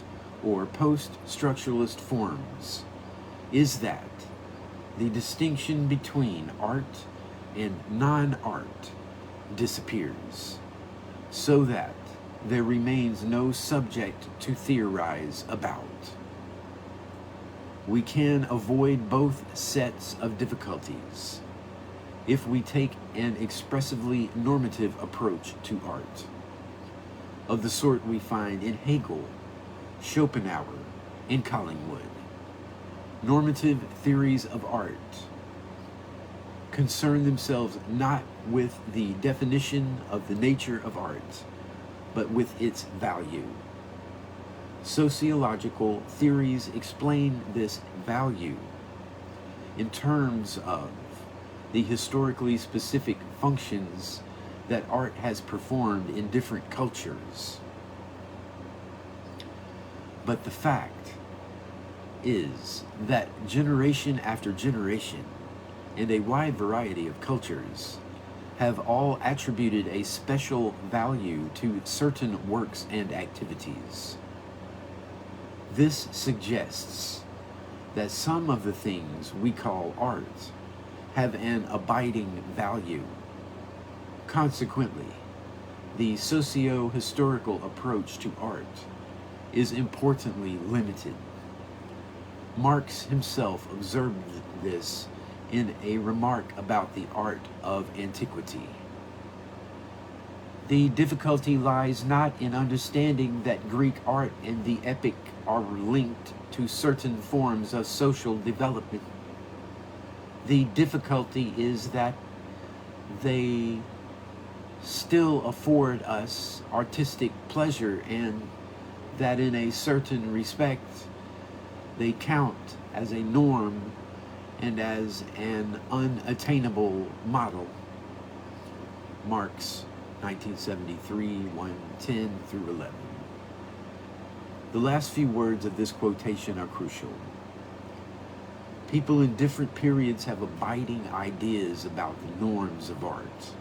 or post-structuralist forms, is that the distinction between art and non-art disappears, so that there remains no subject to theorize about. We can avoid both sets of difficulties if we take an expressively normative approach to art, of the sort we find in Hegel, Schopenhauer, and Collingwood. Normative theories of art concern themselves not with the definition of the nature of art, but with its value. Sociological theories explain this value in terms of the historically specific functions that art has performed in different cultures. But the fact is that generation after generation and a wide variety of cultures have all attributed a special value to certain works and activities. This suggests that some of the things we call art have an abiding value. Consequently, the socio-historical approach to art is importantly limited. Marx himself observed this in a remark about the art of antiquity. The difficulty lies not in understanding that Greek art and the epic are linked to certain forms of social development. The difficulty is that they still afford us artistic pleasure, and that in a certain respect they count as a norm and as an unattainable model. Marx, 1973, 1:10 through 11. The last few words of this quotation are crucial. People in different periods have abiding ideas about the norms of art,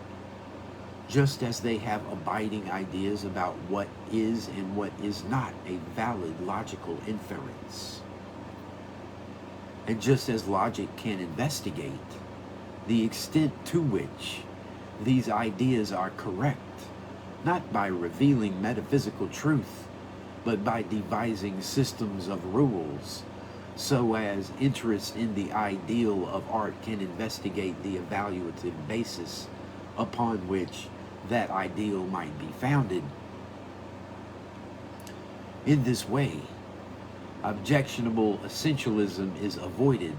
just as they have abiding ideas about what is and what is not a valid logical inference. And just as logic can investigate the extent to which these ideas are correct, not by revealing metaphysical truth, but by devising systems of rules, so as interest in the ideal of art can investigate the evaluative basis upon which that ideal might be founded. In this way, objectionable essentialism is avoided,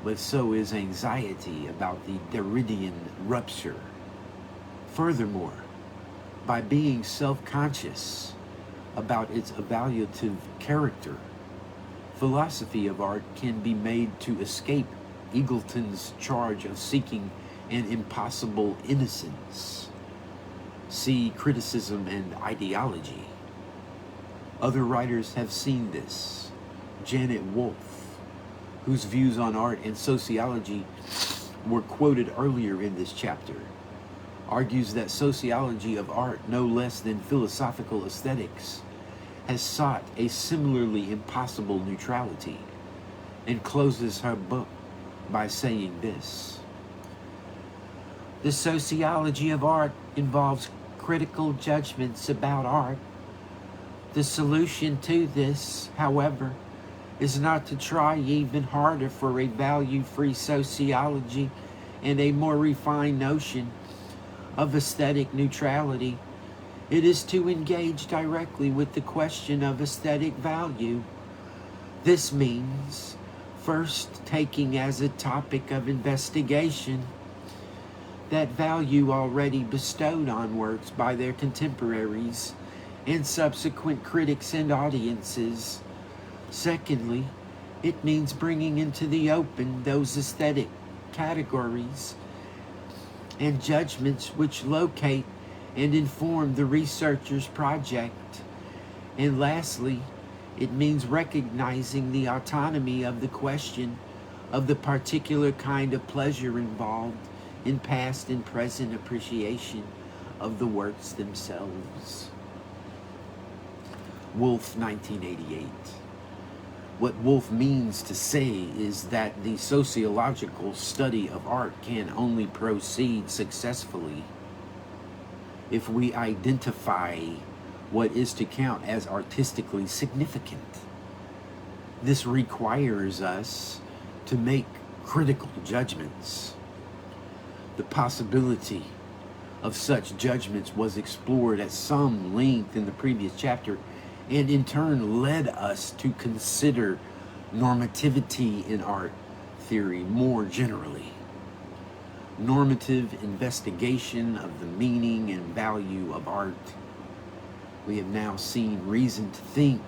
but so is anxiety about the Derridian rupture. Furthermore, by being self-conscious about its evaluative character, philosophy of art can be made to escape Eagleton's charge of seeking an impossible innocence. See Criticism and Ideology. Other writers have seen this. Janet Wolff, whose views on art and sociology were quoted earlier in this chapter, argues that sociology of art, no less than philosophical aesthetics, has sought a similarly impossible neutrality, and closes her book by saying this: "The sociology of art involves critical judgments about art. The solution to this, however, is not to try even harder for a value-free sociology and a more refined notion of aesthetic neutrality. It is to engage directly with the question of aesthetic value. This means first taking as a topic of investigation that value already bestowed on works by their contemporaries and subsequent critics and audiences. Secondly, it means bringing into the open those aesthetic categories and judgments which locate and inform the researcher's project. And lastly, it means recognizing the autonomy of the question of the particular kind of pleasure involved in past and present appreciation of the works themselves." Wolff, 1988. What Wolff means to say is that the sociological study of art can only proceed successfully if we identify what is to count as artistically significant. This requires us to make critical judgments. The possibility of such judgments was explored at some length in the previous chapter, and in turn led us to consider normativity in art theory more generally. Normative investigation of the meaning and value of art, we have now seen reason to think,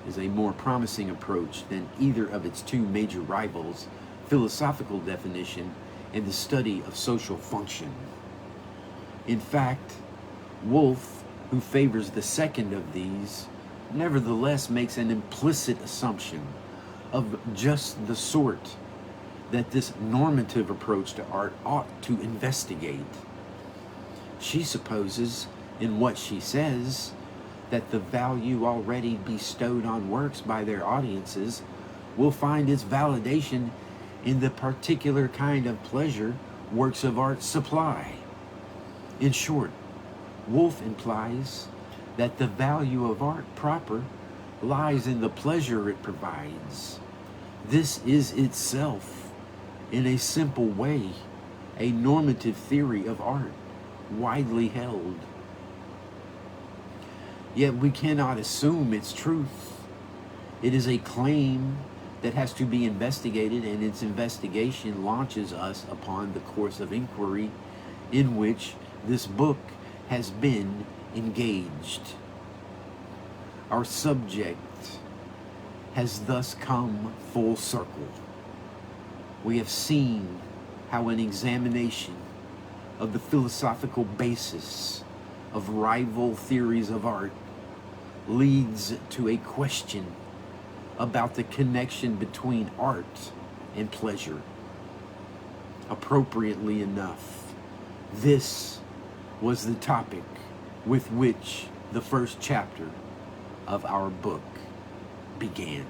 is a more promising approach than either of its two major rivals, philosophical definition and the study of social function. In fact, Wolff, who favors the second of these, nevertheless makes an implicit assumption of just the sort that this normative approach to art ought to investigate. She supposes, in what she says, that the value already bestowed on works by their audiences will find its validation in the particular kind of pleasure works of art supply. In short, Woolf implies that the value of art proper lies in the pleasure it provides. This is itself, in a simple way, a normative theory of art, widely held. Yet we cannot assume its truth. It is a claim that has to be investigated, and its investigation launches us upon the course of inquiry in which this book has been engaged. Our subject has thus come full circle. We have seen how an examination of the philosophical basis of rival theories of art leads to a question about the connection between art and pleasure. Appropriately enough, this was the topic with which the first chapter of our book began.